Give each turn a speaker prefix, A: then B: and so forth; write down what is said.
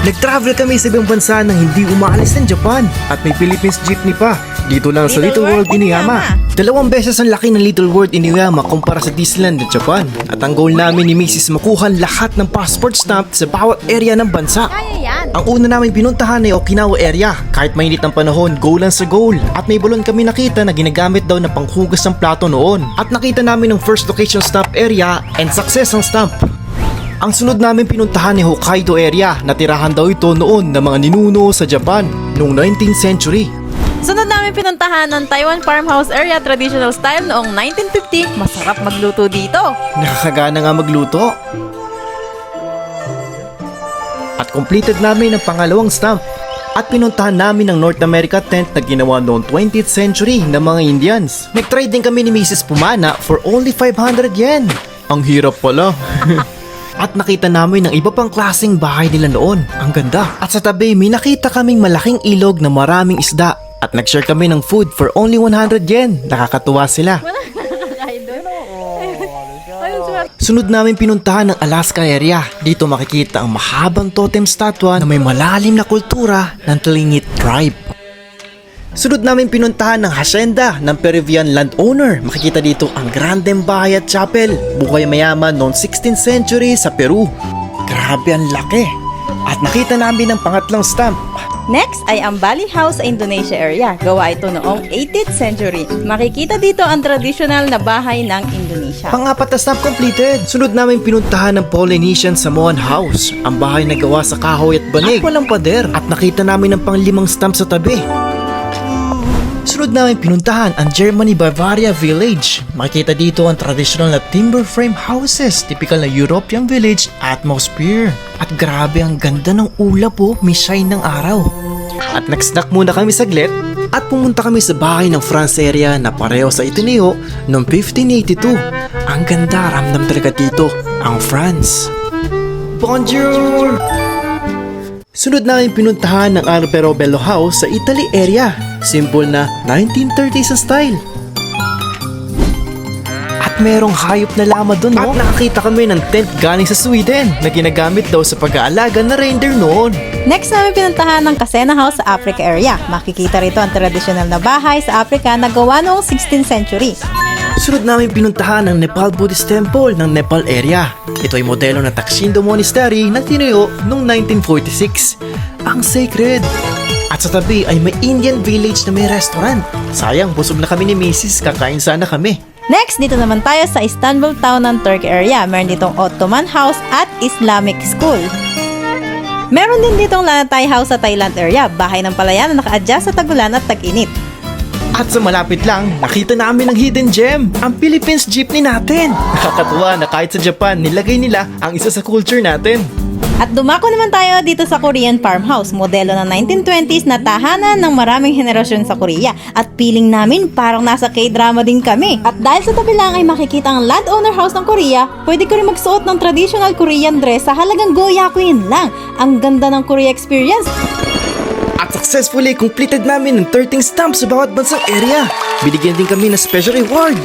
A: Nag-travel kami sa ibang bansa nang hindi umaalis ng Japan at may Philippines jeepney pa. Dito lang sa Little World Inuyama. 2 beses ang laki ng Little World Inuyama kumpara sa Disneyland ng Japan. At ang goal namin ni Mrs. makuhan lahat ng passport stamp sa bawat area ng bansa.
B: Kaya yan.
A: Ang una namin pinuntahan ay Okinawa area. Kahit mainit ang panahon, goal lang sa goal. At may balon kami nakita na ginagamit daw na panghugas ng plato noon. At nakita namin ng first location stamp area and success ang stamp. Ang sunod namin pinuntahan ni Hokkaido area na tirahan daw ito noon ng mga ninuno sa Japan noong 19th century.
B: Sunod namin pinuntahan ng Taiwan Farmhouse Area Traditional Style noong 1950. Masarap magluto dito.
A: Nakakagana nga magluto. At completed namin ang pangalawang stamp. At pinuntahan namin ang North America tent na ginawa noong 20th century ng mga Indians. Nag-trade din kami ni Mrs. Pumana for only 500 yen. Ang hirap pala. At nakita namin ng iba pang klaseng bahay nila noon. Ang ganda. At sa tabi, may nakita kaming malaking ilog na maraming isda. At nag-share kami ng food for only 100 yen. Nakakatuwa sila. Sunod namin pinuntahan ng Alaska area. Dito makikita ang mahabang totem statwa na may malalim na kultura ng Tlingit tribe. Sunod namin pinuntahan ng hacienda ng Peruvian landowner. Makikita dito ang grandeng bahay at chapel. Bukay mayaman noong 16th century sa Peru. Grabe ang laki. At nakita namin ang pangatlong stamp.
B: Next ay ang Bali House sa Indonesia area. Gawa ito noong 18th century. Makikita dito ang traditional na bahay ng Indonesia.
A: Pang-apat na stamp completed. Sunod namin pinuntahan ng Polynesian Samoan House. Ang bahay na gawa sa kahoy at banig. At walang pader. At nakita namin ang pang-5 stamp sa tabi. Sunod namin pinuntahan ang Germany Bavaria Village. Makikita dito ang traditional na timber frame houses, typical na European village atmosphere. At grabe ang ganda ng ulap po, may shine ng araw. At nag-snack muna kami saglit at pumunta kami sa bahay ng France area na pareho sa Itineo noong 1582. Ang ganda, ramdam talaga dito, ang France. Bonjour! Sunod namin pinuntahan ng Albero Bello House sa Italy area. Simple na 1930s style. At merong hayop na lama doon, no? At nakakita kami ng tent galing sa Sweden na ginagamit daw sa pag-aalaga na reindeer noon.
B: Next namin pinuntahan ng Casena House sa Africa area. Makikita rito ang traditional na bahay sa Africa na gawa noong 16th century.
A: Sunod namin pinuntahan ang Nepal Buddhist Temple ng Nepal area. Ito ay modelo ng Takshindo Monastery na tinayo noong 1946. Ang sacred! At sa tabi ay may Indian village na may restaurant. Sayang, busog na kami ni Mrs. Kakain sana kami.
B: Next, dito naman tayo sa Istanbul town ng Turkey area. Meron ditong Ottoman House at Islamic School. Meron din ditong Lanatay House sa Thailand area. Bahay ng palayan na naka-adjust sa tagulan at tag-init.
A: At sa malapit lang, nakita namin ang hidden gem, ang Philippines jeepney natin. Nakakatuwa na kahit sa Japan, nilagay nila ang isa sa culture natin.
B: At dumako naman tayo dito sa Korean farmhouse, modelo ng 1920s na tahanan ng maraming henerasyon sa Korea. At feeling namin parang nasa K-drama din kami. At dahil sa tabi lang ay makikita ang landowner house ng Korea, pwede ka rin magsuot ng traditional Korean dress sa halagang Goyakuin lang. Ang ganda ng Korea experience.
A: At successfully completed namin ang 13 stamps sa bawat bansang area. Binigyan din kami ng special reward.